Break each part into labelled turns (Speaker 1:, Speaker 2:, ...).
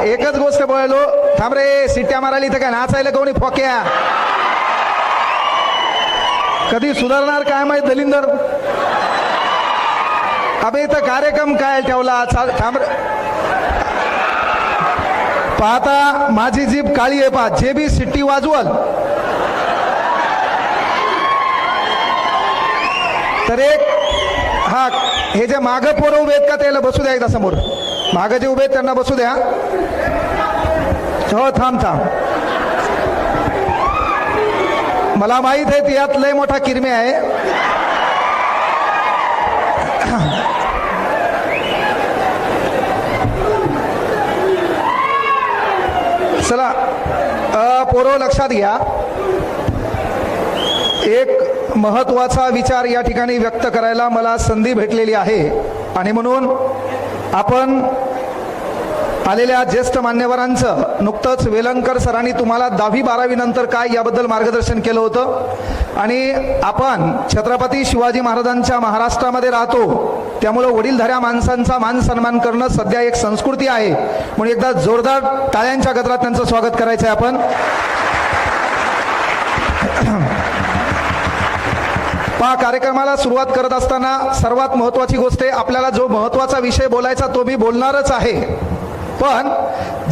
Speaker 1: एकच गोष्ट बोललो, थांब रे, सिट्ट्या मारायला इथं काय नाचायला कोणी फोक्या? कधी सुधारणार काय माहित दलिंदर? अबे इथं कार्यक्रम काय ठेवला? थांब रे, पाहता माझी जीभ काळी आहे पा, जे बी सिट्टी वाजवल तर एक हा, हे जे मागं पोरं उभे आहेत का त्याला बसू द्या एकदा समोर, मागं जे उभे आहेत त्यांना बसू द्या. हो थांब थांब, मला माहित आहे यात लय मोठा किरमी आहे. चला पोरो लक्षात घ्या, एक महत्वाचा विचार या ठिकाणी व्यक्त करायला मला संधी भेटलेली आहे आणि म्हणून आपण आलेल्या ज्येष्ठ मान्यवरांचं नुकतंच वेलंकर सरांनी तुम्हाला 10वी-12वी नंतर काय याबद्दल मार्गदर्शन केलं होतं आणि आपण छत्रपती शिवाजी महाराजांच्या महाराष्ट्रामध्ये राहतो, त्यामुळं वडीलधाऱ्या माणसांचा मान सन्मान करणं सध्या एक संस्कृती आहे, म्हणून एकदा जोरदार टाळ्यांच्या गजरात त्यांचं स्वागत करायचं आहे आपण. कार्यक्रमाला सुरुवात करत असताना सर्वात महत्वाची गोष्ट आहे, आपल्याला जो महत्वाचा विषय बोलायचा तो मी बोलणारच आहे, पण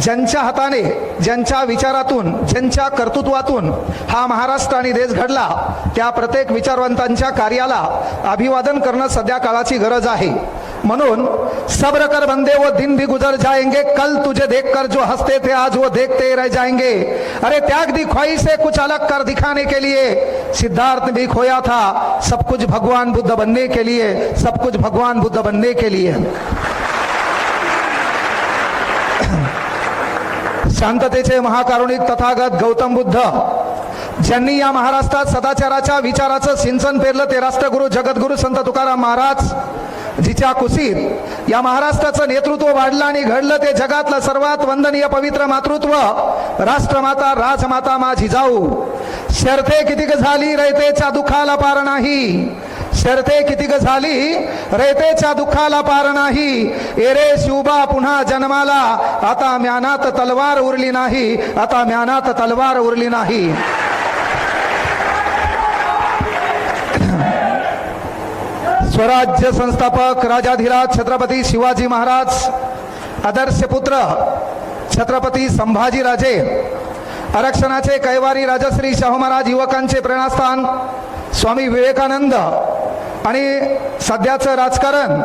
Speaker 1: ज्यांच्या हाताने, ज्यांच्या विचारातून, ज्यांच्या कर्तृत्वातून हा महाराष्ट्र आणि देश घडला त्या प्रत्येक विचारवंतांच्या कार्याला अभिवादन करणं सध्या काळाची गरज आहे. म्हणून सब्र कर बंदे वो दिन भी गुजर जाएंगे, कल तुझे देखकर जो हंसते थे आज वो देखते रह जाएंगे. अरे त्याग दी ख्वाहिशें कुछ अलग कर दिखाने के लिए, सिद्धार्थ भी खोया था सब कुछ भगवान बुद्ध बनने के लिए, सब कुछ भगवान बुद्ध बनने के लिए. शांततेचे महाकारुणिक तथागत गौतम बुद्ध ज्यांनी या महाराष्ट्रात सदाचाराच्या विचाराचं सिंचन पेरलं ते राष्ट्रगुरु जगद्गुरु संत तुकाराम महाराज, जिच्या कुशीत या महाराष्ट्राचं नेतृत्व वाढलं आणि घडलं ते जगातलं सर्वात वंदनीय पवित्र मातृत्व राष्ट्रमाता राजमाता माझी जाऊ. शर्थे कितीक झाली रयतेच्या दुःखाला पार नाही, शर्थे कितीक झाली रयतेच्या दुःखाला पार नाही. एरे शिवबा पुन्हा जन्माला, आता म्यानात तलवार उरली नाही, आता म्यानात तलवार उरली नाही. स्वराज्य संस्थापक राजाधिराज छत्रपती शिवाजी महाराज, आदर्श पुत्र छत्रपती संभाजीराजे, आरक्षणाचे कैवारी राजश्री शाहू महाराज, युवकांचे प्रेरणास्थान स्वामी विवेकानंद आणि सध्याचं राजकारण,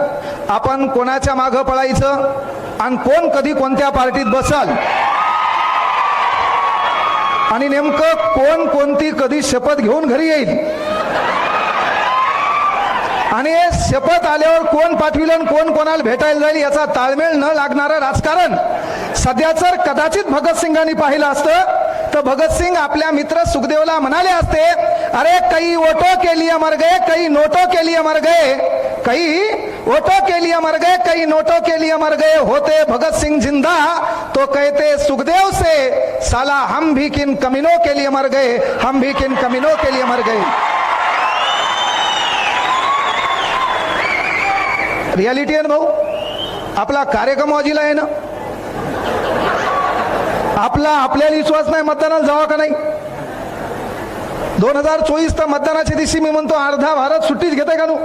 Speaker 1: आपण कोणाच्या मागं पळायचं आणि कोण कधी कोणत्या पार्टीत बसल आणि नेमकं कोण कोणती कधी शपथ घेऊन घरी येईल आणि शपथ आल्यावर कोण पाठविलं कोण कोणाला भेटायला जाईल याचा ताळमेळ न लागणारं राजकारण सध्या जर कदाचित भगतसिंगांनी पाहिलं असतं तर भगतसिंग आपल्या मित्र सुखदेवला म्हणाले असते, अरे कई वोटो के लिए मर गए, कई नोटों के लिए मर गए, कई वोटों के लिए मर गए, कई नोटों के लिए मर गए. होते भगत सिंह जिंदा तो कहते सुखदेव से, साला हम भी किन कमीनों के लिए मर गए, हम भी किन कमीनों के लिए मर गए. रियालिटी आहे ना भाऊ, आपला कार्यक्रम वाजीला आहे ना, आपल्याला विश्वास नाही मतदानाला जावा का नाही. 2024 तर मतदानाच्या दिवशी मी म्हणतो अर्धा भारत सुट्टीच घेते का नू.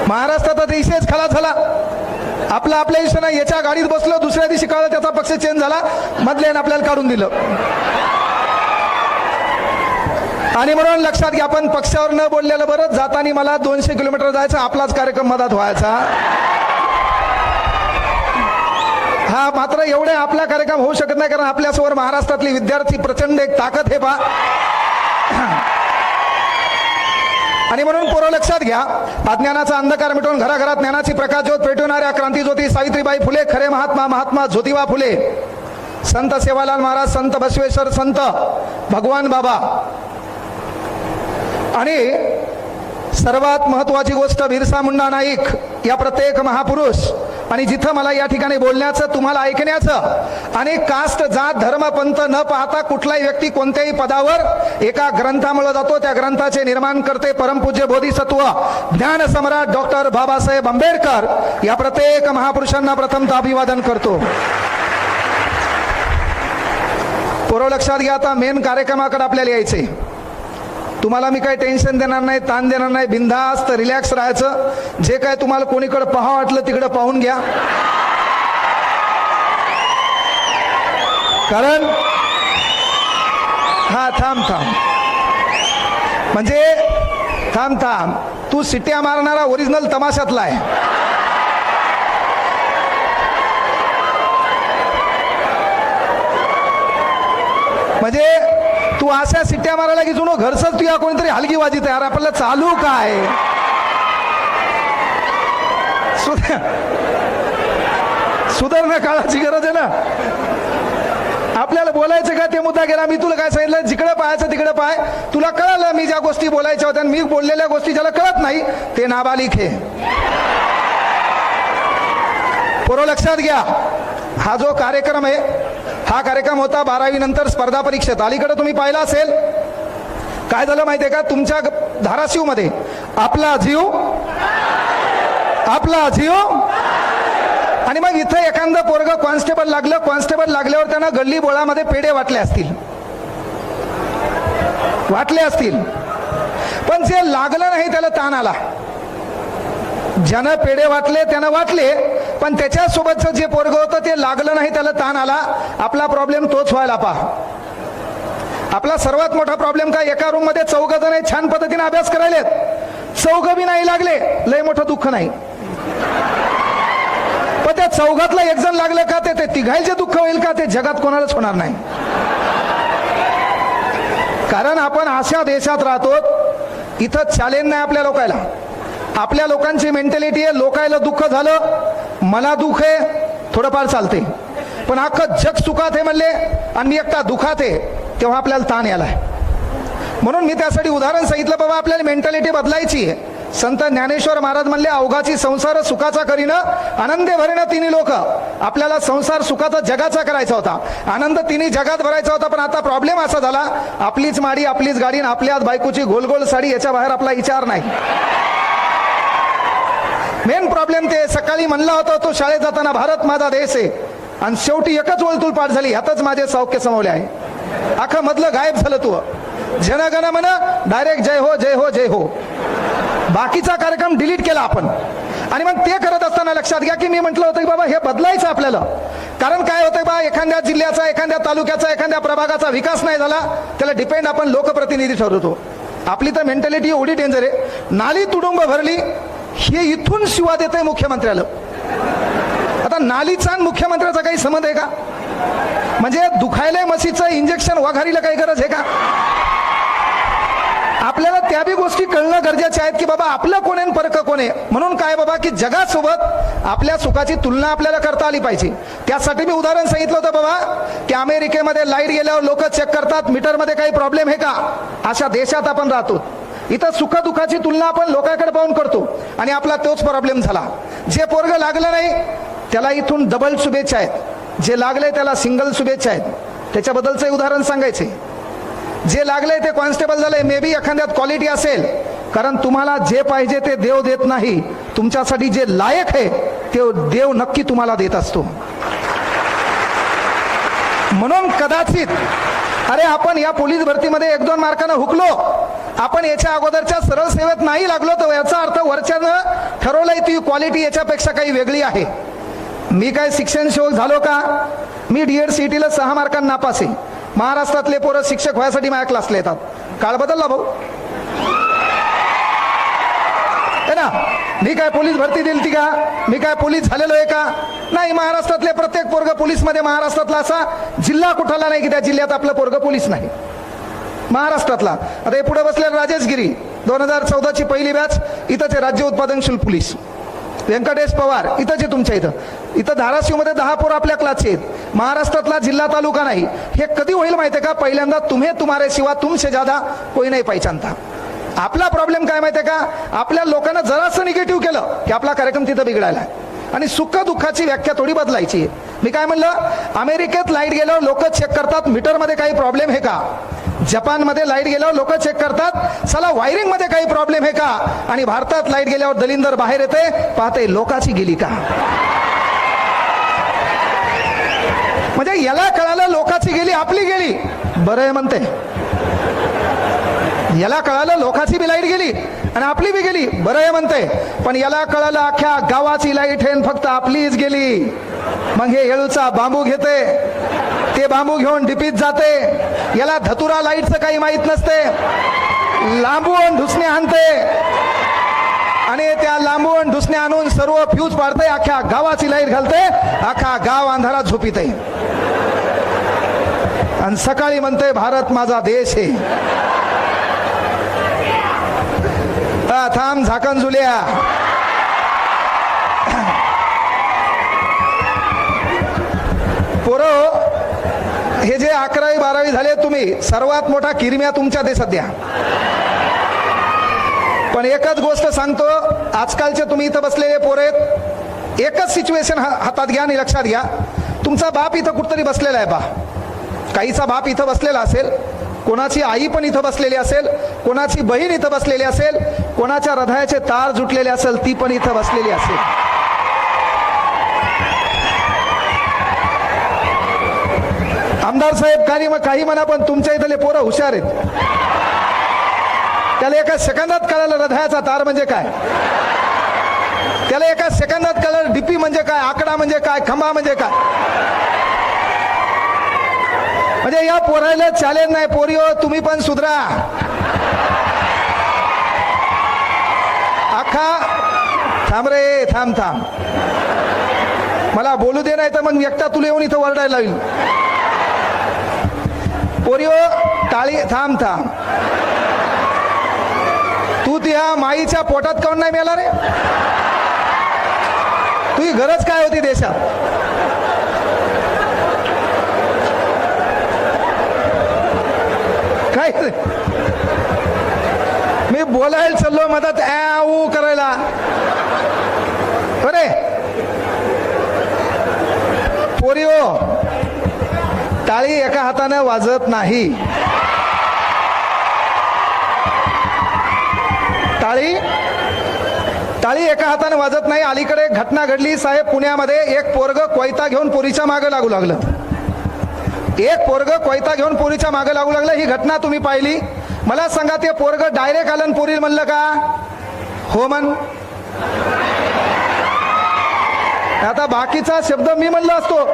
Speaker 1: महाराष्ट्रात अतिशयच खलास झाला. आपल्या दिवशी याच्या गाडीत बसलो, दुसऱ्या दिवशी कळलं त्याचा पक्ष चेंज झाला, मधल्याने आपल्याला काढून दिलं. आणि म्हणून लक्षात घ्या, आपण पक्षावर न बोललेलं बरं. जाताना मला 200 किलोमीटर जायचं, आपलाच कार्यक्रम मधात व्हायचा. हा मात्र एवढे आपला कार्यक्रम होऊ शकत नाही, कारण आपल्यासमोर महाराष्ट्रातली विद्यार्थी प्रचंड एक ताकद आहे बा. आणि म्हणून पूर्व लक्षात घ्या, अज्ञानाचा अंधकार मिटवून घराघरात ज्ञानाची प्रकाशज्योत पेटवणाऱ्या क्रांतीज्योती सावित्रीबाई फुले, खरे महात्मा ज्योतिबा फुले, संत सेवालाल महाराज, संत बसवेश्वर, संत भगवान बाबा आणि सर्वात महत्वाची गोष्ट बिरसा मुंडा नाईक, या प्रत्येक महापुरुष आणि जिथं मला या ठिकाणी बोलण्याचं, तुम्हाला ऐकण्याचं आणि कास्ट, जात, धर्म, पंथ न पाहता कुठलाही व्यक्ती कोणत्याही पदावर एका ग्रंथामुळे जातो. त्या ग्रंथाचे निर्माण करते परमपूज्य बोधिसत्व ज्ञान सम्राट डॉक्टर बाबासाहेब आंबेडकर. या प्रत्येक महापुरुषांना प्रथमतः अभिवादन करतो. पोरं लक्षात घ्या, आता मेन कार्यक्रमाकडे आपल्याला यायचे. तुम्हाला मी काही टेन्शन देणार नाही, ताण देणार नाही, बिनधास्त रिलॅक्स राहायचं. जे काय तुम्हाला कोणीकडे पाहा वाटलं तिकडे पाहून घ्या. कारण हा थांब म्हणजे थांब तू सिट्या मारणारा ओरिजिनल तमाशातला आहे. म्हणजे तू अशा सिट्ट्या मारायला की जुनो घरच तू या कोणीतरी हलगी वाजी तयार. आपल्याला चालू काय सुधारणा काळाची गरज आहे ना. आपल्याला बोलायचं का ते मुद्दा गेला. मी तुला काय सांगितलं, जिकडे पाहायचं तिकडे पाय. तुला कळलं मी ज्या गोष्टी बोलायच्या होत्या, मी बोललेल्या गोष्टी ज्याला कळत नाही ते नाबालिक आहे. पोरं लक्षात घ्या, हा जो कार्यक्रम आहे हा कार्यक्रम होता 12वी नंतर स्पर्धा परीक्षेत. अलीकडे तुम्ही पाहिला असेल काय झालं माहितीये का, तुमच्या धाराशिव मध्ये आपला जीव आणि मग इथं एखादं पोरग कॉन्स्टेबल लागलं. कॉन्स्टेबल लागल्यावर त्यांना गल्ली बोळामध्ये पेढे वाटले असतील. पण जे लागलं नाही त्याला ताण आला. ज्यानं पेढे वाटले त्यानं वाटले, पण त्याच्यासोबतचं जे पोरग होतं ते लागलं नाही, त्याला ताण आला. आपला प्रॉब्लेम तोच व्हायला पहा. आपला सर्वात मोठा प्रॉब्लेम काय, एका रूम मध्ये 4 जण छान पद्धतीने अभ्यास करायलेत, 4 बी नाही लागले, लय मोठं दुःख नाही. पण त्या 4घातला 1 जण लागलं का ते 3घांचे दुःख होईल का, ते जगात कोणालाच होणार नाही. कारण आपण अशा देशात राहतो इथं चॅलेंज नाही आपल्या लोकायला. आपल्या लोकांची मेंटॅलिटी आहे, लोकायला दुःख झालं मला दुःख आहे थोडंफार चालते, पण अख्खं जग सुखात आहे म्हणले आणि मी एकटा दुखात आहे तेव्हा आपल्याला ताण यालाय. म्हणून मी त्यासाठी उदाहरण सांगितलं, बाबा आपल्याला मेंटॅलिटी बदलायची आहे. संत ज्ञानेश्वर महाराज म्हणले, अवघाची संसार सुखाचा करीनं आनंदे भरेनं तिन्ही लोक. आपल्याला संसार सुखाचा जगाचा करायचा होता, आनंद तिन्ही जगात भरायचा होता. पण आता प्रॉब्लेम असा झाला, आपलीच माडी आपलीच गाडी आणि आपल्याच बायकोची गोल गोल साडी, याच्या बाहेर आपला विचार नाही. मेन प्रॉब्लेम ते सकाळी म्हणला होता तो शाळेत जाताना, भारत माझा देश आहे, आणि शेवटी एकच वळतूल पाठ झाली, ह्यातच माझे सौख्य समवले आहे. अख्खं मधलं गायब झालं. तू जनगण मन डायरेक्ट जय हो जय हो जय हो. बाकीचा कार्यक्रम डिलीट केला आपण. आणि मग ते करत असताना लक्षात घ्या की मी म्हटलं होतं की बाबा हे बदलायचं आपल्याला. कारण काय होतंय बा, एखाद्या जिल्ह्याचा, एखाद्या तालुक्याचा, एखाद्या प्रभागाचा विकास नाही झाला, त्याला डिपेंड आपण लोकप्रतिनिधी ठरवतो. आपली तर मेंटॅलिटी एवढी डेंजर आहे. नाली तुडुंब भरली हे इथून शिवा देत आहे मुख्यमंत्र्याला. आता नालीचा आणि मुख्यमंत्र्याचा काही संबंध आहे का? म्हणजे दुखायला मशीचं इंजेक्शन वाघारीला काही गरज आहे का? आपल्याला त्या बी गोष्टी कळणं गरजेच्या आहेत की बाबा आपलं कोण आहे परक कोण आहे. म्हणून काय बाबा की जगासोबत आपल्या सुखाची तुलना आपल्याला करता आली पाहिजे. त्यासाठी मी उदाहरण सांगितलं होतं बाबा की अमेरिकेमध्ये लाईट गेल्यावर लोक चेक करतात मीटरमध्ये काही प्रॉब्लेम आहे का. अशा देशात आपण राहतो. इथं सुख दुःखाची तुलना आपण लोकांकडे पाहून करतो आणि आपला तोच प्रॉब्लेम झाला. जे पोरग लागलं नाही त्याला इथून डबल शुभेच्छा आहेत, जे लागले त्याला सिंगल शुभेच्छा आहेत. त्याच्याबद्दलचं उदाहरण सांगायचे. जे लागले ते कॉन्स्टेबल झाले, मे बी एखाद्यात क्वालिटी असेल, कारण तुम्हाला जे पाहिजे ते देव देत नाही. तुमच्यासाठी जे लायक आहे ते देव नक्की तुम्हाला देत असतो. म्हणून कदाचित अरे आपण या पोलीस भरतीमध्ये 1-2 मार्कानं हुकलो, आपण याच्या अगोदरच्या सरळ सेवेत नाही लागलो, तर याचा अर्थ वरच्यानं ठरवलंय ती क्वालिटी याच्यापेक्षा काही वेगळी आहे. मी काय शिक्षण सेवक झालो का? मी डीएड सीईटीला 6 मार्कांना नापास आहे. महाराष्ट्रातले पोरं शिक्षक व्हायसाठी माझ्या क्लासला येतात. काळ बदलला भाऊ है ना. मी काय पोलीस भरती दिली का? मी काय पोलीस झालेलो आहे का? नाही. महाराष्ट्रातले प्रत्येक पोरग पोलीस मध्ये, महाराष्ट्रातला असा जिल्हा कुठला नाही की त्या जिल्ह्यात आपलं पोरग पोलीस नाही. महाराष्ट्रातला आता हे पुढे बसलेला राजेश गिरी 2014ची पहिली बॅच, इथंच राज्य उत्पादन शुल्क पोलीस. व्यंकटेश पवार इथंच आहे तुमच्या इथं धाराशिव मध्ये 10 पोरं आपल्या क्लासचे आहेत. महाराष्ट्रातला जिल्हा तालुका नाही. हे कधी होईल माहितीये का? पहिल्यांदा तुम्ही तुम्हारे सिवा तुमसे ज्यादा कोई नाही पहचानता. आपला प्रॉब्लेम काय माहितीये का? आपल्या लोकांना जरासं निगेटिव्ह केलं की आपला कार्यक्रम तिथं बिघडायला. आणि सुख दुःखाची व्याख्या थोडी बदलायची. मी काय म्हणलं, अमेरिकेत लाईट गेल्यावर लोक चेक करतात मीटरमध्ये काही प्रॉब्लेम आहे का. जपानमध्ये लाईट गेल्यावर लोक चेक करतात चला वायरिंग मध्ये काही प्रॉब्लेम आहे का. आणि भारतात लाईट गेल्यावर दलिंदर बाहेर येते, पाहते लोकाची गेली का. म्हणजे याला कळालं लोकाची गेली आपली गेली, बरं आहे म्हणते. याला कळालं लोकाची बी लाईट गेली आणि आपली बी गेली, बरं आहे म्हणते. पण याला कळालं अख्ख्या गावाची लाईट आहे फक्त आपलीच गेली. मग हे येळूचा बांबू घेते, ते बांबू घेऊन डिपीत जाते. याला धतुरा लाईटचं काही माहित नसते, लांबून ढुसणे आणते आणि त्या लांबून ढुसणे आणून सर्व फ्यूज पाडते, अख्ख्या गावाची लाईट घालते, अख्खा गाव अंधारात झोपीत आहे. आणि सकाळी म्हणते भारत माझा देश आहे. थांब झाकण जुल्या. पोरं, हे जे 11वी 12वी झाले तुम्ही, सर्वात मोठा किरम्या तुमच्या ते सध्या. पण एकच गोष्ट सांगतो, आजकालचे तुम्ही इथं बसलेले पोरेत, एकच सिच्युएशन हातात घ्या आणि लक्षात घ्या. तुमचा बाप इथं कुठतरी बसलेला आहे. काहीचा बाप इथं बसलेला असेल, कोणाची आई पण इथं बसलेली असेल, कोणाची बहीण इथं बसलेली असेल, कोणाच्या हृदयाचे तार जुटलेले असेल, ती पण इथं बसलेली असेल. आमदार साहेब काही म्हणा, पण तुमच्या इथले पोरं हुशार आहेत. त्याला एका सेकंदात कळालं हृदयाचा तार म्हणजे काय, त्याला एका सेकंदात कळालं डीपी म्हणजे काय, आकडा म्हणजे काय, खंबा म्हणजे काय. म्हणजे या पोरायला चॅलेंज नाही, पोरियो तुम्ही पण सुधरा. अख्खा थांब रे, थांब थांब, मला बोलू दे, नाही तर मग एकटा तुला येऊन इथं वरडायला लागेल. पोरियो टाळी, थांब थांब. तू त्या माईच्या पोटात काऊन नाही मेला रे. तुझी गरज काय होती देशात. काय मी बोलायला चाललो मधात ऊ करायला. अरे पोरियो, टाळी एका हाताने वाजत नाही. टाळी एका हाताने वाजत नाही. अलीकडे घटना घडली साहेब पुण्यामध्ये. एक पोरग कोयता घेऊन पोरीच्या मागे लागू लागलं. एक पोरग कोयता घेऊन पोरीच्या मागे लागू लागलं. ही घटना तुम्ही पाहिली. मला सांगा, ते पोरग डायरेक्ट आलं पोरील म्हणलं का हो म्हण. आता बाकीचा शब्द मी म्हणलं असतो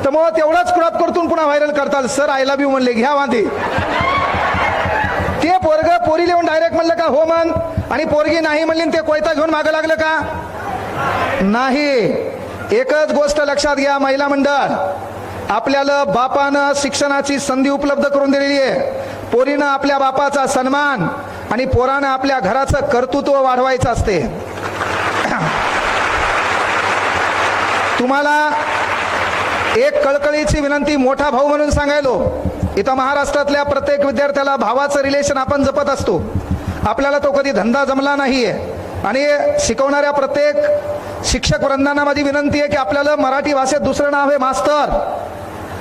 Speaker 1: तर मग तेवढाच कुणात करतून पुन्हा व्हायरल करताल. सर आय लव्ह यू म्हणले, घ्या वांदे. ते पोरग पोरीला येऊन डायरेक्ट म्हणलं का हो म्हण, आणि पोरगी नाही म्हणली, ते कोयता घेऊन मागे लागलं का नाही. एकच गोष्ट लक्षात घ्या महिला मंडळ, आपल्याला बापानं शिक्षणाची संधी उपलब्ध करून दिलेली आहे. पोरीनं आपल्या बापाचा सन्मान आणि पोरानं आपल्या घराचं कर्तृत्व वाढवायचं असते. तुम्हाला एक कळकळीची विनंती मोठा भाऊ म्हणून सांगायलो, इथं महाराष्ट्रातल्या प्रत्येक विद्यार्थ्याला भावाचं रिलेशन आपण जपत असतो. आपल्याला तो कधी धंदा जमला नाहीये. आणि शिकवणाऱ्या प्रत्येक शिक्षक वृंदांना माझी विनंती आहे की आपल्याला मराठी भाषेत दुसरं नाव आहे मास्तर.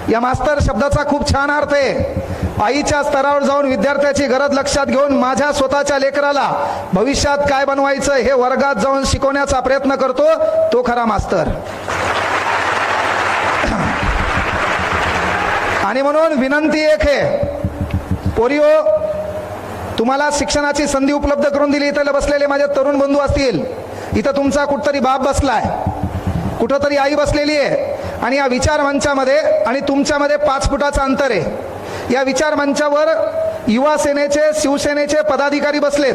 Speaker 1: या मास्तर शब्दाचा खूप छान अर्थ आहे. आईच्या स्तरावर जाऊन विद्यार्थ्याची गरज लक्षात घेऊन माझ्या स्वतःच्या लेकराला भविष्यात काय बनवायचं हे वर्गात जाऊन शिकवण्याचा प्रयत्न करतो, तो खरा मास्तर. आणि म्हणून विनंती एक आहे, पोरियो तुम्हाला शिक्षणाची संधी उपलब्ध करून दिली. इथं बसलेले माझे तरुण बंधू असतील, इथं तुमचा कुठतरी बाप बसलाय, कुठंतरी आई बसलेली आहे, आणि या विचार मंचामध्ये आणि तुमच्यामध्ये 5 फुटाचं अंतर आहे. या विचार मंचावर युवा सेनेचे, शिवसेनेचे पदाधिकारी बसलेत.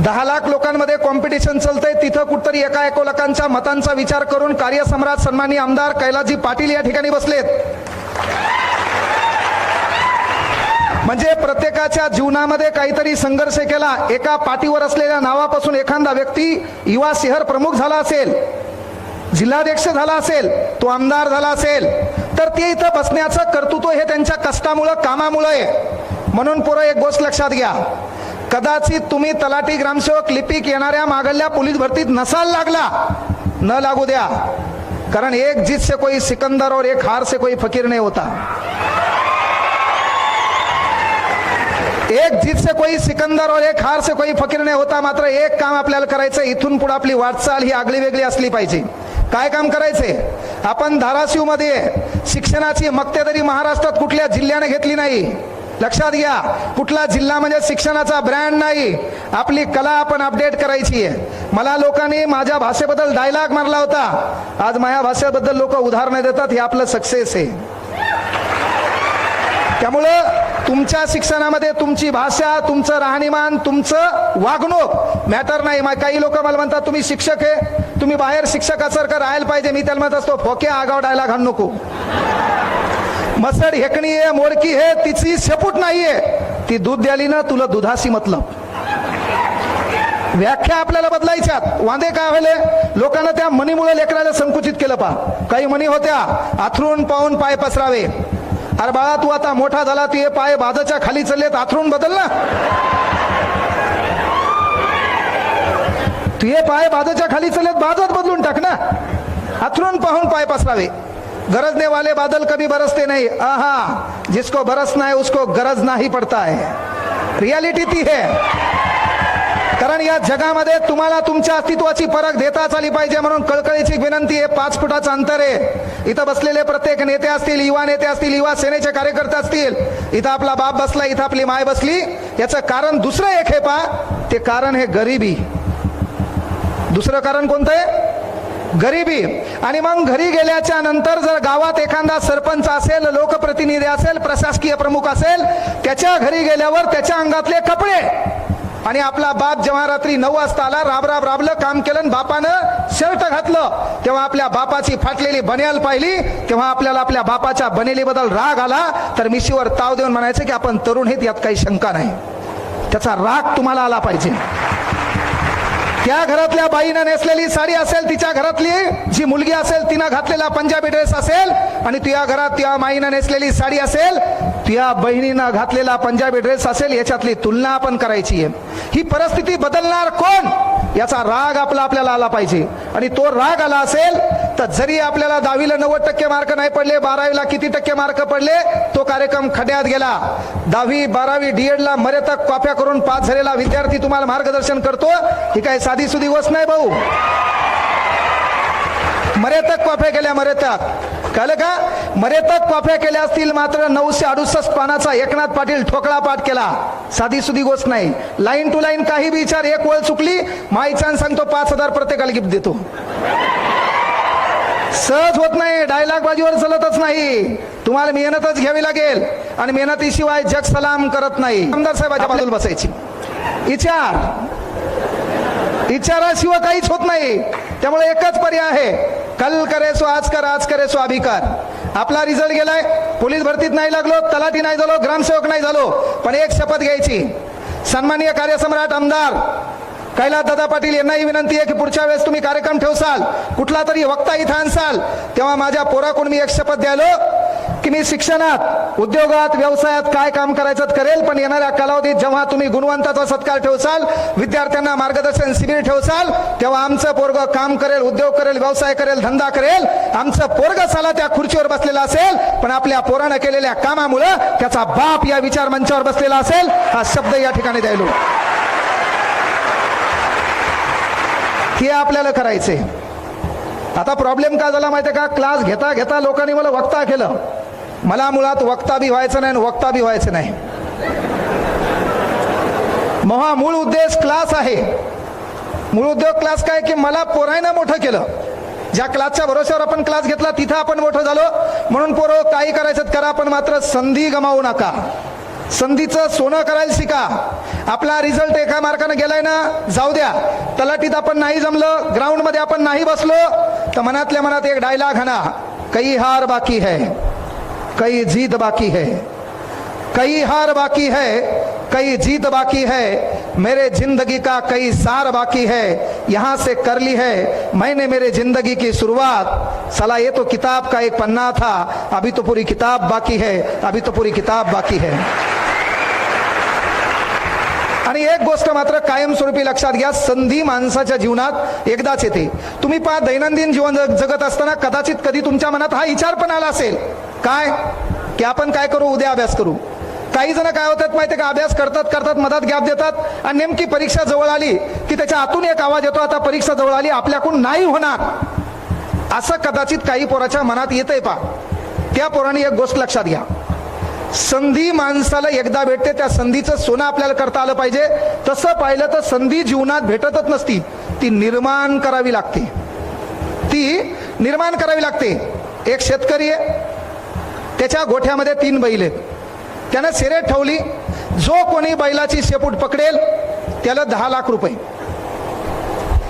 Speaker 1: 10 लाख लोकांमध्ये कॉम्पिटिशन चालतंय. तिथं कुठतरी एका लोकांच्या मतांचा विचार करून कार्यसम्राट सन्माननीय आमदार कैलासजी पाटील या ठिकाणी बसलेत. म्हणजे प्रत्येकाच्या जीवनामध्ये काहीतरी संघर्ष केला. एका पाठीवर असलेल्या नावापासून एखादा व्यक्ती युवा शहर प्रमुख झाला असेल, जिल्हाध्यक्ष झाला असेल, तो आमदार झाला असेल, तर ते इथं बसण्याचं कर्तृत्व हे त्यांच्या कष्टामुळं, कामामुळं आहे. म्हणून पोरं एक गोष्ट लक्षात घ्या, कदाचित तुम्ही तलाठी, ग्रामसेवक, लिपिक येणाऱ्या मागल्या पोलीस भरतीत नसाल लागला, न लागू द्या, कारण एक जीत से कोई सिकंदर और एक हार से कोई फकीर नहीं होता. एक जीत से कोई सिकंदर और एक हार से कोई फकीर नाही होता. मात्र एक काम आपल्याला करायचं, इथून पुढे आपली वाटचाल ही आगळी वेगळी असली पाहिजे. काय काम करायचे? आपण धाराशिव मध्ये शिक्षणाची मक्तेदारी महाराष्ट्रात कुठल्या जिल्ह्याने घेतली नाही. लक्षात घ्या, कुठला जिल्हा म्हणजे शिक्षणाचा ब्रँड नाही. आपली कला आपण अपडेट करायची आहे. मला लोकांनी माझ्या भाषेबद्दल डायलॉग मारला होता. आज माझ्या भाषेबद्दल लोक उदाहरणं देतात. हे आपलं सक्सेस आहे. त्यामुळं तुमच्या शिक्षणामध्ये तुमची भाषा, तुमचं राहणीमान, तुमचं वागणूक मॅटर नाही. काही लोक मला म्हणतात तुम्ही शिक्षक आहे, तुम्ही बाहेर शिक्षकासारखं राहायला पाहिजे. मी त्याला म्हणत असतो, फोके आगाव डायलॉग घालू नको. मसड हेकणी आहे, मोडकी आहे, तिची शेपूट नाहीये. ती दूध द्याली ना, तुला दुधाशी मतलब. व्याख्या आपल्याला बदलायच्यात. वांदे काय व्हायले, लोकांना त्या मनीमुळे लेकराला संकुचित केलं. पा काही मनी होत्या, आथरून पाहून पाय पसरावे. अरे बाळा, तू आता मोठा झाला, तू हे पाय बाजाच्या खाली चाललेत, आथरून बदल ना. तू हे पाय बाजाच्या खाली चाललेत, बाजत बदलून टाक ना. आथरून पाहून पाय पसरावे. गरजने वाले बादल कभी बरसते नहीं. आहा, जिसको बरसना है उसको गरज नाही पडता है. रियालिटी ती है. कारण या जगामध्ये तुम्हाला तुमच्या अस्तित्वाची परख देताच आली पाहिजे. म्हणून कळकळीची विनंती आहे. 5 फुटाचं अंतर आहे. इथं बसलेले प्रत्येक नेते असतील, युवा नेते असतील, युवा सेनेचे कार्यकर्ते असतील, इथं आपला बाप बसला, इथं आपली माय बसली. याचं कारण दुसरं एक आहे पा, ते कारण हे गरिबी. दुसरं कारण कोणतं आहे? गरिबी. आणि मग घरी गेल्याच्या नंतर जर गावात एखादा सरपंच असेल, लोकप्रतिनिधी असेल, प्रशासकीय प्रमुख असेल, त्याच्या घरी गेल्यावर त्याच्या अंगातले कपडे, आणि आपला बाप जेव्हा रात्री 9 वाजता आला, राबलं, काम केलं, बापानं शर्ट घातलं, तेव्हा आपल्या बापाची फाटलेली बनेल पाहिली, तेव्हा आपल्याला आपल्या बापाच्या बनेलीबद्दल राग आला. तर मिशीवर ताव देऊन म्हणायचं की आपण तरुण आहेत, यात काही शंका नाही. त्याचा राग तुम्हाला आला पाहिजे. त्या घरातल्या बाईनं नेसलेली साडी असेल, तिच्या घरातली जी मुलगी असेल तिनं घातलेला पंजाबी ड्रेस असेल, आणि तुझ्या घरात तुझ्या माईनं नेसलेली साडी असेल, तुझ्या बहिणीनं घातलेला पंजाबी ड्रेस असेल, याच्यातली तुलना आपण करायची आहे. ही परिस्थिती बदलणार कोण, याचा राग आपल्याला आला पाहिजे. आणि तो राग आला असेल तर जरी आपल्याला 10वीला 90% मार्क नाही पडले, 12वीला किती टक्के मार्क पडले, तो कार्यक्रम खड्यात गेला. 10वी 12वी डीएडला मरेतक कॉप्या करून पास झालेला विद्यार्थी तुम्हाला मार्गदर्शन करतो. ही काय साधी सुधी गोष्ट नाही भाऊ. मरेतक कॉप्या केल्या, मरेतक कळलं का? मरेतक कॉप्या केल्या असतील, मात्र 968 पानाचा एकनाथ पाटील ठोकळा पाठ केला. साधी सुधी गोष्ट नाही. लाईन टू लाईन काही विचार, एक वेळ चुकली, माईचान सांगतो 5000 प्रत्येकाला गिफ्ट देतो. सहज होत नाही. डायलॉग बाजीवर चलतच नाही. तुम्हाला मेहनतच घ्यावी लागेल, आणि मेहनतीशिवाय जग सलाम करत नाही. आमदार साहेबाच्या बाजूला बसायची. विचाराशिवाय काहीच होत नाही. त्यामुळे एकच पर्याय आहे, कल करे सो आज कर, आज करे सो अभी कर. आपला रिझल्ट गेलाय, पोलीस भरतीत नाही लागलो, तलाठी नाही झालो, ग्रामसेवक नाही झालो, पण एक शपथ घ्यायची. सन्माननीय कार्यसम्राट आमदार कैलासदादा पाटील यांनाही विनंती आहे की पुढच्या वेळेस तुम्ही कार्यक्रम ठेवसाल, कुठला तरी वक्ता इथं आणसाल, तेव्हा माझ्या पोराकडून मी एक शपथ द्यायलो की मी शिक्षणात, उद्योगात, व्यवसायात काय काम करायचं करेल, पण येणाऱ्या कालावधीत जेव्हा तुम्ही गुणवंताचा सत्कार ठेवसाल, विद्यार्थ्यांना मार्गदर्शन शिबिर ठेवसाल, तेव्हा आमचं पोरग काम करेल, उद्योग करेल, व्यवसाय करेल, धंदा करेल. आमचं पोरग साला त्या खुर्चीवर बसलेला असेल, पण आपल्या पोरानं केलेल्या कामामुळे त्याचा बाप या विचार मंचावर बसलेला असेल. हा शब्द या ठिकाणी द्यायलो. हे आपल्याला करायचे. आता प्रॉब्लेम काय झाला माहितीये का? क्लास घेता घेता लोकांनी मला वक्ता केलं. मला मुळात वक्ता बी व्हायचं नाही, वक्ता बी व्हायचं नाही. महा मूळ उद्देश क्लास आहे. मूळ उद्योग क्लास काय की मला पोरायनं मोठं केलं. ज्या क्लासच्या भरोश्यावर आपण क्लास घेतला तिथं आपण मोठं झालो. म्हणून पोरं काही करायचं करा, पण मात्र संधी गमावू नका. संधीचं सोनं करायला शिका. आपला रिझल्ट एका मार्काने गेलाय ना, जाऊ द्या. तलाठीत आपण नाही जमलं, ग्राउंड मध्ये आपण नाही बसलो, तर मनातल्या मनात एक डायलॉग हाना, कई हार बाकी है, कई जीत बाकी है, कई हार बाकी है, कई जीत बाकी है, मेरे जिंदगी का कई सार बाकी है, यहां से कर ली है मैंने मेरे जिंदगी की शुरुआत. साला ये तो किताब का एक पन्ना था, अभी तो पूरी किताब बाकी है, अभी तो पूरी किताब बाकी है. आणि एक गोष्ट मात्र कायमस्वरूपी लक्षात घ्या, संधी माणसाच्या जीवनात एकदाच येते. तुम्ही पहा, दैनंदिन जीवन जगत असताना कदाचित कधी तुमच्या मनात हा विचार पण आला असेल, काय की आपण काय करू, उद्या अभ्यास करू. काही जण काय होतात माहितीये का, अभ्यास करतात करतात मधात गॅप देतात आणि नेमकी परीक्षा जवळ आली की त्याच्या आतून एक आवाज येतो, आता परीक्षा जवळ आली, आपल्याकडून नाही होणार. असं कदाचित काही पोराच्या मनात येतंय. पा त्या पोराने एक गोष्ट लक्षात घ्या, संधी माणसाला एकदा भेटते, त्या संधीचं सोनं आपल्याला करता आलं पाहिजे. तसं पाहिलं तर संधी जीवनात भेटतच नसती, ती निर्माण करावी लागते. ती निर्माण करावी लागते. एक शेतकरी आहे, त्याच्या गोठ्यामध्ये 3 बैल आहेत. त्यानं शर्यत ठेवली, जो कोणी बैलाची शेपूट पकडेल त्याला 10 लाख रुपये.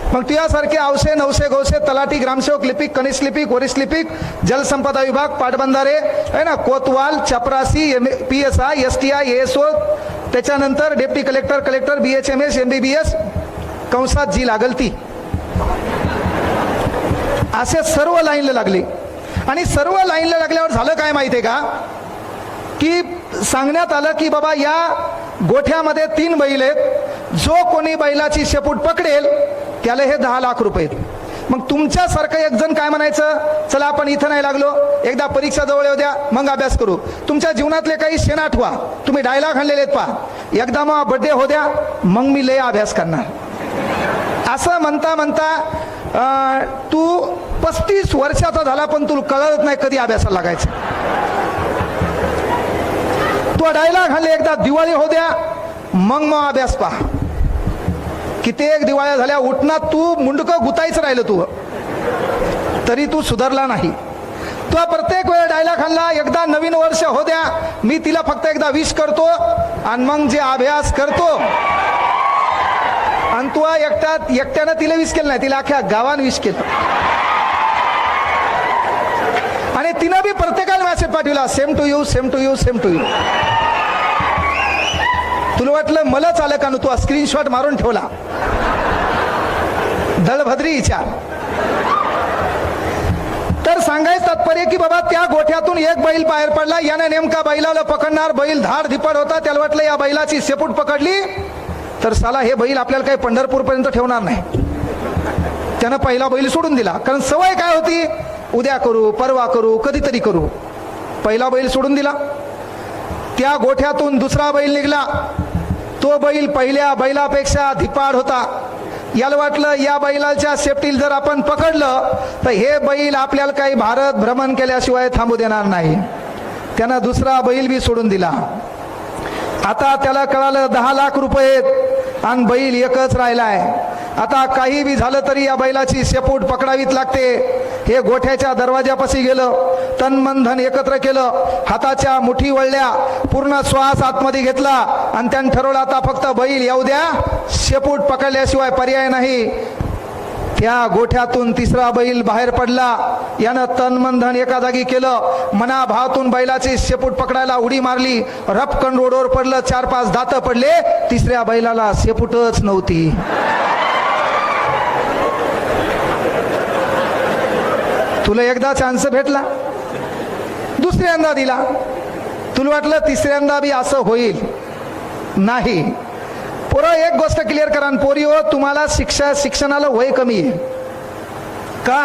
Speaker 1: मग तुझ्यासारखे आवशे नवशे गवशे तलाठी, ग्रामसेवक, लिपिक, कनिष्ठ लिपिक, वरिष्ठ लिपिक, जलसंपदा विभाग, पाटबंधारे आहे ना, कोतवाल, चपरासी, PSI, STI, ASO, त्याच्यानंतर deputy collector, collector, BHMS, MBBS, कंसात जी लागल ती, असे सर्व लाईनला लागले. आणि सर्व लाईनला लागल्यावर झालं काय माहितीये का, की सांगण्यात आलं की बाबा या गोठ्यामध्ये 3 बैल आहेत, जो कोणी बैलाची शेपूट पकडेल त्याला हे 10 लाख रुपये. मग तुमच्यासारखं एक जण काय म्हणायचं, चला आपण इथं नाही लागलो, एकदा परीक्षा जवळ येऊ द्या मग अभ्यास करू. तुमच्या जीवनातले काही क्षण आठवा, तुम्ही डायलॉग आणलेले आहेत. पहा, एकदा मग बर्थडे हो द्या मग मी लय अभ्यास करणार. असं म्हणता म्हणता तू 35 वर्षाचा झाला पण तुला कळत नाही कधी अभ्यासाला लागायचं. तू डायलॉग आणले, एकदा दिवाळी हो द्या मग अभ्यास पहा. कित्येक दिवाळ्या झाल्या, उठणार तू मुंडकं गुतायचं राहिलं तू, तरी तू सुधारला नाही. तो प्रत्येक वेळ डायलॉग आणला, एकदा नवीन वर्ष हो द्या, मी तिला फक्त एकदा विश करतो आणि मग जे अभ्यास करतो. आणि तू एकट्यानं तिला विश केलं नाही, तिला अख्ख्या गावानं विश केलं. आणि तिनं बी प्रत्येकाला मेसेज पाठवला, same to you, same to you, same to you. तुला वाटलं मला चाललं का, तू स्क्रीनशॉट मारून ठेवला. दळभद्री विचार. तर सांगायचं तात्पर्य की बाबा त्या गोठ्यातून एक बैल बाहेर पडला, याने नेमका बैलाला पकडणार, बैल धाड धिपाड होता. त्याला वाटलं या बैलाची शेपूट पकडली तर साला हे बैल आपल्याला काही पंढरपूर पर्यंत ठेवणार नाही. त्यानं पहिला बैल सोडून दिला, कारण सवय काय होती, उद्या करू, परवा करू, कधीतरी करू. पहिला बैल सोडून दिला. त्या गोठ्यातून दुसरा बैल निघला. तो बैल पहिल्या बैलापेक्षा धिपाड होता. याला वाटलं या बैलाच्या शेपटीला जर आपण पकडलं तर हे बैल आपल्याला काही भारत भ्रमण केल्याशिवाय थांबू देणार नाही. त्यानं दुसरा बैल बी सोडून दिला. आता त्याला कळालं 10 लाख रुपये आणि बैल एकच राहिलाय. आता काही बी झालं तरी या बैलाची शेपूट पकडावीच लागते. हे गोठ्याच्या दरवाजापाशी गेलं, तन मन धन एकत्र केलं, हाताच्या मुठी वळल्या, पूर्ण श्वास आतमध्ये घेतला आणि त्यानं ठरवलं आता फक्त बैल येऊ द्या, शेपूट पकडल्याशिवाय पर्याय नाही. त्या गोठ्यातून तिसरा बैल बाहेर पडला. यानं तन मन धन एका जागी केलं, मनाभावातून बैलाची शेपूट पकडायला उडी मारली. रपकन रोडवर पडलं, 4-5 दात पडले. तिसऱ्या बैलाला शेपूटच नव्हती. तुला एकदा चान्स भेटला, दुसऱ्यांदा दिला, तुला वाटलं तिसऱ्यांदा बी असं होईल, नाही. पोरं एक गोष्ट क्लिअर करा, पोरी हो, तुम्हाला शिक्षणाला वय कमी आहे का?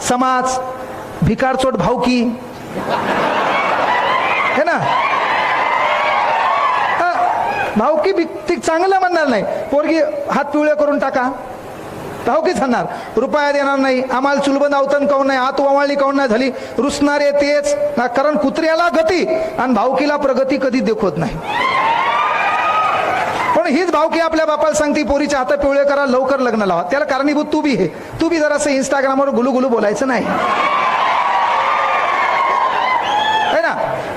Speaker 1: समाज, भिकारचोट भावकी है ना, भावकी चांगलं म्हणणार नाही. पोरगी हात पिवळे करून टाका, भावकीच म्हणणार, रुपया देणार नाही, आम्हाला चुलबंद अवतन काऊन नाही, हात ओवाळली काऊन नाही झाली, रुसणारे तेच. कारण कुत्र्याला गती आणि भावकीला प्रगती कधी देखवत नाही. पण हीच भावकी आपल्या बापाला सांगते पोरीच्या हात पिवळे करा, लवकर लग्न लावा. त्याला कारणीभूत तू बी हे. तू बी जरासं इंस्टाग्रामवर गुलू बोलायचं नाही, है ना.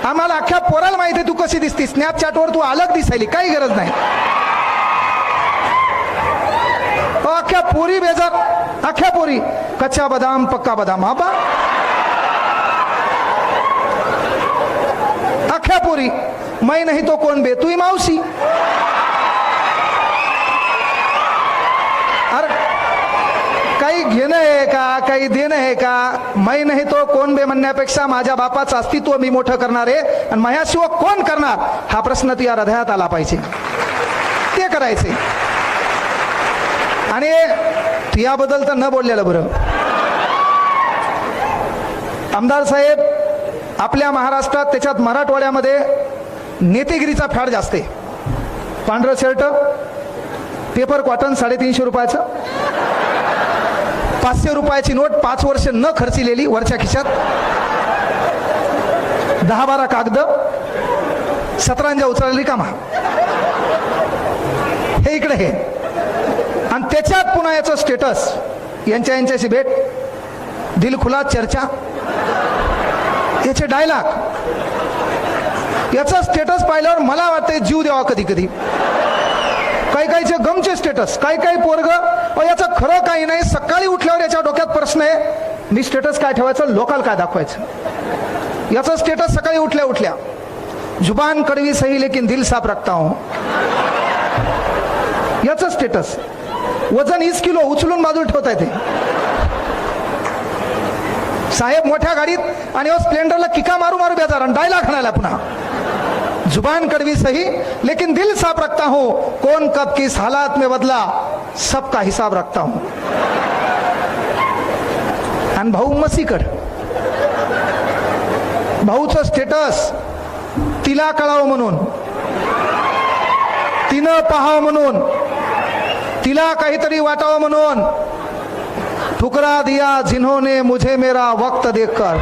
Speaker 1: आम्हाला अख्ख्या पोराला माहिती आहे तू कशी दिसती. स्नॅपचॅटवर तू अलग दिसायली, काही गरज नाही. अख्ख्या पोरी बेजार, अख्ख्या पोरी कच्चा बदाम पक्का बदाम. हा बा, अख्ख्या पोरी मै नाही तो कोण बे, तू मावशी. अरे काही घेणं आहे का, काही देणं आहे का? मै नाही तो कोण बे म्हणण्यापेक्षा माझ्या बापाचं अस्तित्व मी मोठं करणार आहे आणि माझ्याशिवाय कोण करणार, हा प्रश्न तुझ्या हृदयात आला पाहिजे. ते करायचे. आणि याबद्दल तर न बोललेलं बरं. आमदार साहेब, आपल्या महाराष्ट्रात त्याच्यात मराठवाड्यामध्ये नेतेगिरीचा फॅड जास्त आहे. पांढरं शर्ट, पेपर कॉटन 350 रुपयाचं, 500 रुपयाची नोट 5 वर्ष न खर्चिलेली वरच्या खिशात, 10-12 कागद, 17 उचललेली कामा, हे इकडे हे. आणि त्याच्यात पुन्हा याचं स्टेटस, यांच्याशी भेट, दिलखुलास चर्चा, याचे डायलॉग, याचा स्टेटस पाहिल्यावर मला वाटतंय जीव द्यावा कधी कधी. काही गमचे स्टेटस, काही पोरग याचं खरं काही नाही. सकाळी उठल्यावर याच्या डोक्यात प्रश्न आहे, मी स्टेटस काय ठेवायचं, लोकांना काय दाखवायचं. याचं स्टेटस सकाळी उठल्या उठल्या, जुबान कड़वी सही लेकिन दिल साफ रखता हूं, याचं स्टेटस. वजन 20 किलो उचलून बाजूला ठेवता येते. साहेब मोठ्या गाडीत आणि स्प्लेंडरला किका मारू मारू बेजार आणि डायलॉग म्हणायला पुन्हा, जुबान कड़वी सही लेकिन दिल साफ रखता हूं, कौन कब किस हालात में बदला सबका हिसाब रखता हूं. आणि भाऊ मसीकड, भाऊचं स्टेटस तिला कळावं म्हणून, तिनं पाहावं म्हणून, तिला काहीतरी वाटावं म्हणून, ठुकरा दिया जिन्होंने मुझे मेरा वक्त देखकर.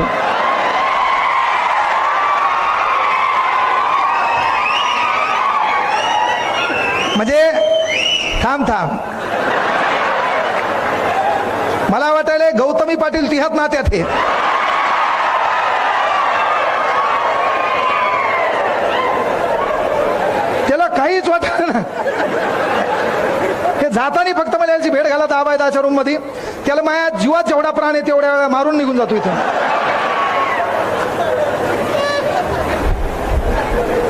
Speaker 1: म्हणजे थांब, मला वाटायला गौतमी पाटील तिहात नात्यात हे. त्याला काहीच वाटत ना. हे जातानी फक्त मला याची भेट घाला 10x10च्या रूम मध्ये, त्याला माझ्या जीवात जेवढा प्राण आहे तेवढ्या वेळा मारून निघून जातो इथं.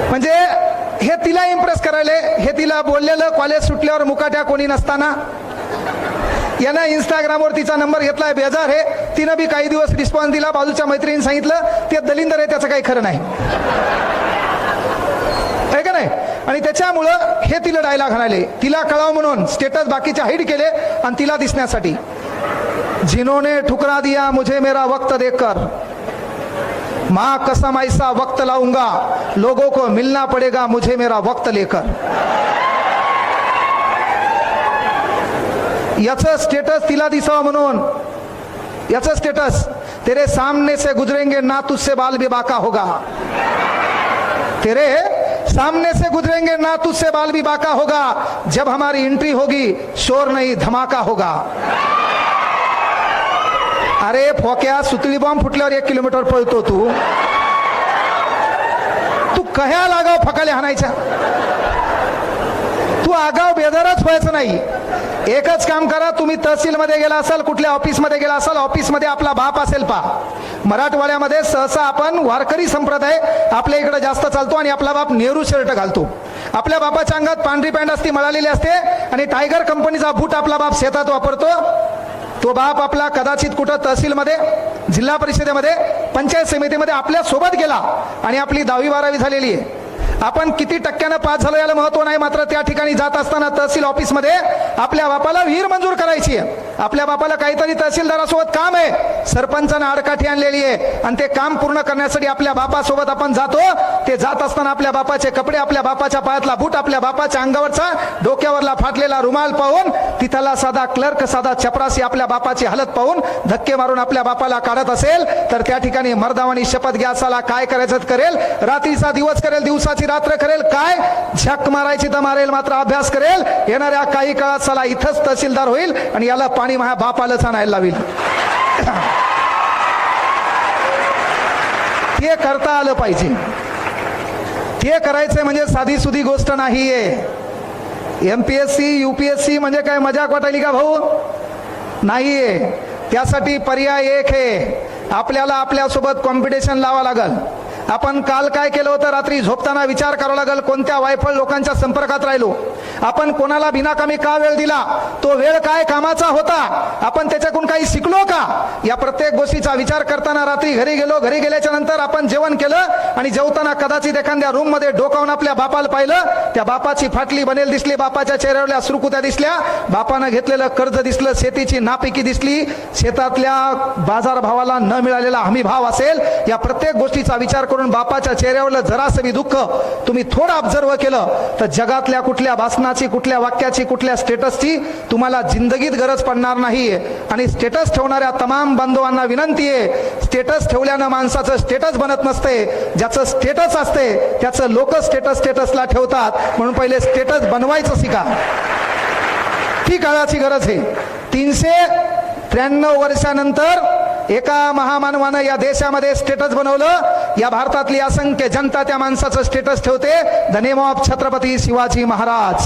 Speaker 1: म्हणजे हे तिला इम्प्रेस करायला, हे तिला बोललेलं कॉलेज सुटल्यावर मुकाट्या कोणी नसताना, यानं इंस्टाग्रामवर तिचा नंबर घेतलाय, बेजार हे. तिनं बी काही दिवस रिस्पॉन्स दिला, बाजूच्या मैत्रिणीने सांगितलं ते दलिंदर आहे, त्याचं काही खरं नाही, आहे का नाही. आणि त्याच्यामुळं हे तिला डायलॉग म्हणाले, तिला कळावं म्हणून स्टेटस बाकीचे हाईड केले आणि तिला दिसण्यासाठी. जिन्होंने ठुकरा दिया मुझे मेरा वक्त देखकर, मां कसम ऐसा वक्त लाऊंगा लोगों को मिलना पड़ेगा मुझे मेरा वक्त लेकर. याचं स्टेटस तिला दिसावं म्हणून, याचं स्टेटस, तेरे सामने से गुजरेंगे ना तुझसे बाल भी बाका होगा, तेरे सामने से गुजरेंगे ना तुझसे बाल भी बाका होगा, जब हमारी एंट्री होगी शोर नहीं धमाका होगा. अरे फोक्या, सुतळी बॉम्ब फुटल्यावर 1 किलोमीटर पळतो तू कह्या लागाव फकाले हाणायच्या. तू आगाव बेदारच व्हायचं नाही. एकच काम करा, तुम्ही तहसील मध्ये गेला असाल, कुठल्या ऑफिस मध्ये गेला असाल, ऑफिस मध्ये आपला बाप असेल पा. मराठवाड्यामध्ये सहसा आपण वारकरी संप्रदाय आपल्या इकडे जास्त चालतो आणि आपला बाप नेहरू शर्ट घालतो. आपल्या बापाच्या अंगात पांढरी पॅन्ट असते, मळालेली असते आणि टायगर कंपनीचा बूट आपला बाप शेतात वापरतो. तो बाप आपला कदाचित कुठं तहसीलमध्ये, जिल्हा परिषदेमध्ये, पंचायत समितीमध्ये आपल्या सोबत गेला आणि आपली 10वी-12वी झालेली आहे. आपण किती टक्क्यानं पास झालो याला महत्व नाही, मात्र त्या ठिकाणी जात असताना तहसील ऑफिस मध्ये आपल्या बापाला विहीर मंजूर करायची आहे. आपल्या बापाला काहीतरी तहसीलदारासोबत काम आहे, सरपंचानं आडकाठी आणलेली आहे आणि ते काम पूर्ण करण्यासाठी आपल्या बापासोबत आपण जातो. ते जात असताना आपल्या बापाचे कपडे, आपल्या बापाच्या पायातला बूट, आपल्या बापाच्या अंगावरचा डोक्यावरला फाटलेला रुमाल पाहून, तिथला साधा क्लर्क, साधा चपरासी आपल्या बापाची हालत पाहून धक्के मारून आपल्या बापाला काढत असेल तर त्या ठिकाणी मर्दावानी शपथ घ्या, साला काय करायचं करेल, रात्रीचा दिवस करेल, दिवसाची रात्र करेल, काय झक मारायची तर मारेल, मात्र अभ्यास करेल. येणाऱ्या काही काळात साला इथंच तहसीलदार होईल आणि याला पाणी माझ्या बापालाच आणायला लावेल. ते करता आलं पाहिजे. ते करायचंय म्हणजे साधी सुधी गोष्ट नाहीये. MPSC UPSC म्हणजे काय मजाक वाटायली का भाऊ? नाहीये. त्यासाठी पर्याय एक आहे, आपल्याला आपल्यासोबत कॉम्पिटिशन लावा लागल. आपण काल काय केलं होतं, रात्री झोपताना विचार करावा लागेल, कोणत्या वायफळ लोकांच्या संपर्कात राहिलो, आपण कोणाला बिनाकामी का वेळ दिला, तो वेळ काय कामाचा होता, आपण त्याच्याकडून काही शिकलो का, या प्रत्येक गोष्टीचा विचार करताना रात्री घरी गेलो, घरी गेल्याच्या नंतर आपण जेवण केलं आणि जेवताना कदाचित एखाद्या रूम मध्ये डोकावून आपल्या बापाला पाहिलं, त्या बापाची फाटली बनेल दिसली, बापाच्या चेहऱ्यावरल्या सुरकुत्या दिसल्या, बापानं घेतलेलं कर्ज दिसलं, शेतीची नापिकी दिसली, शेतातल्या बाजार भावाला न मिळालेला हमी भाव असेल, या प्रत्येक गोष्टीचा विचार करून बापाच्या चेहऱ्यावरलं जरासं बी दुःख तुम्ही थोडं ऑब्झर्व केलं तर जगातल्या कुठल्या भाषणाची, कुठल्या वाक्याची, कुठल्या स्टेटसची तुम्हाला जिंदगीत गरज पडणार नाही. आणि स्टेटस ठेवणाऱ्या तमाम बांधवांना विनंती आहे, स्टेटस ठेवल्यानं माणसाचं स्टेटस बनत नसते, ज्याचं स्टेटस असते त्याचं लोक स्टेटसला ठेवतात, म्हणून पहिले स्टेटस बनवायचं शिका. ती काळाची गरज आहे. 393 वर्षानंतर एका महामानवानं या देशामध्ये स्टेटस बनवलं. या भारतातली असंख्य जनता त्या माणसाचं स्टेटस ठेवते, the name of Chhatrapati Shivaji Maharaj.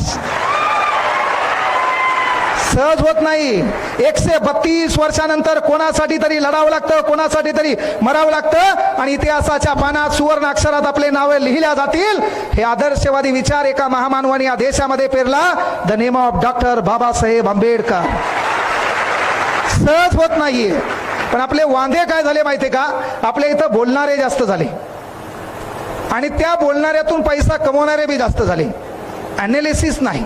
Speaker 1: सहज होत नाही. 132 वर्षानंतर कोणासाठी तरी लढावं लागतं, कोणासाठी तरी मरावं लागतं आणि इतिहासाच्या पानात सुवर्ण अक्षरात आपले नावे लिहिल्या जातील. हे आदर्शवादी विचार एका महामानवाने या देशामध्ये पेरला, the name of doctor Babasaheb Ambedkar. सहज होत नाहीये. पण आपले वांदे काय झाले माहितीये का, आपल्या इथं बोलणारे जास्त झाले आणि त्या बोलणाऱ्यातून पैसा कमवणारे बी जास्त झाले, अनालिसिस नाही.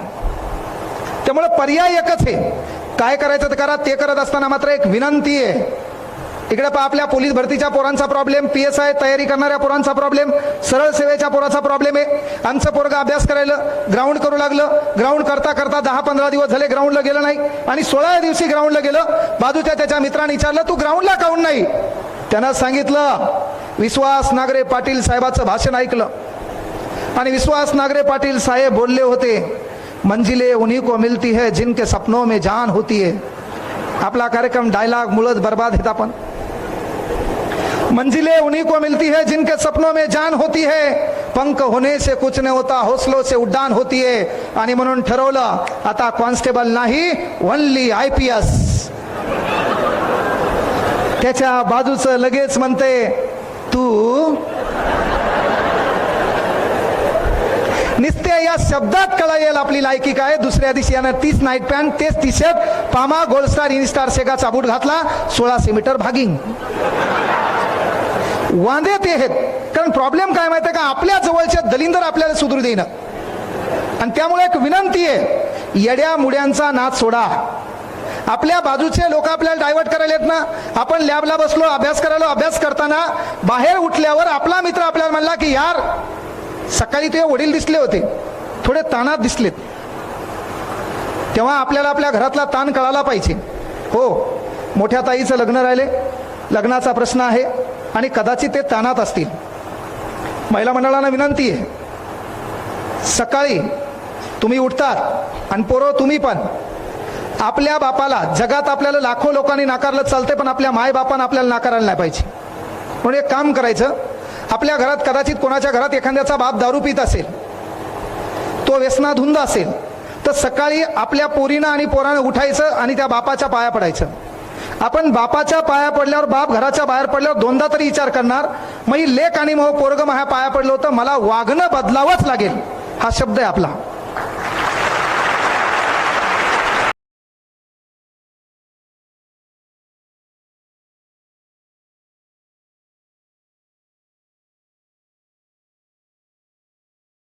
Speaker 1: त्यामुळे पर्याय एकच आहे, काय करायचं तर करा. ते करत असताना मात्र एक विनंती आहे, इकडे पहा, आपल्या पोलीस भरतीच्या पोरांचा प्रॉब्लेम, PSI तयारी करणाऱ्या पोरांचा प्रॉब्लेम, सरळ सेवेच्या पोराचा प्रॉब्लेम आहे. आमचं पोरगा अभ्यास करायला ग्राउंड करू लागलं, ग्राउंड करता करता 10-15 दिवस झाले ग्राउंडला गेलं नाही आणि 16व्या दिवशी ग्राउंडला गेलं. बाजूच्या त्याच्या मित्राने विचारलं, तू ग्राउंडला काऊन नाही? त्यानं सांगितलं, विश्वास नागरे पाटील साहेबाचं भाषण ऐकलं आणि विश्वास नागरे पाटील साहेब बोलले होते, मंजिले उन्हीं को मिलती है जिनके सपनों में जान होती है. आपला कार्यक्रम डायलॉग मुळच बर्बाद है. आपण मंजिलें उन्हीं को मिलती है जिनके सपनों में जान होती है, पंख होने से कुछ नहीं होता, हौसलों से उड्डाण होती है. आणि म्हणून ठरवलं, आता कॉन्स्टेबल नाही, ओनली IPS. त्याच्या बाजूचं लगेच म्हणते, तू निस्ते या शब्दात कळेल आपली लायकी काय. दुसऱ्या दिवशी यानं 30 नाईट पॅन्ट, तेच टी शर्ट, पामा गोल्ड स्टार इनस्टार शेगाचा बूट घातला, 1600 मीटर भागिंग. वांदे ते आहेत. कारण प्रॉब्लेम काय माहितीये का, आपल्या जवळचे दलिंदर आपल्याला सुधरू देणं. आणि त्यामुळे एक विनंती आहे, येड्या मुड्यांचा नाद सोडा. आपल्या बाजूचे लोक आपल्याला डायव्हर्ट करायला येत ना. आपण लॅबला बसलो, अभ्यास करायला, अभ्यास करताना बाहेर उठल्यावर आपला मित्र आपल्याला म्हणला की यार सकाळी तुझे वडील दिसले होते, थोडे ताणात दिसलेत. तेव्हा आपल्याला आपल्या घरातला ताण कळाला पाहिजे. हो, मोठ्या ताईचं लग्न राहिले, लग्नाचा प्रश्न आहे आणि कदाचित ते ताणात असतील. महिला मंडळांना विनंती आहे, सकाळी तुम्ही उठतात आणि पोरं तुम्ही पण आपल्या बापाला, जगात आपल्याला लाखो लोकांनी नाकारलं चालते, पण आपल्या मायबापानं आपल्याला नाकारायला नाही पाहिजे. म्हणून एक काम करायचं, आपल्या घरात कदाचित कोणाच्या घरात एखाद्याचा बाप दारू पित असेल, तो व्यसनाधुंद असेल, तर सकाळी आपल्या पोरीनं आणि पोरानं उठायचं आणि त्या बापाच्या पाया पडायचं. आपण बापाच्या पाया पडल्यावर, बाप घराच्या बाहेर पडल्यावर दोनदा तरी विचार करणार, मग ही लेक आणि मग पोरग माझ्या पाया पडलं होतं, मला वागणं बदलावंच लागेल. हा शब्द आहे आपला.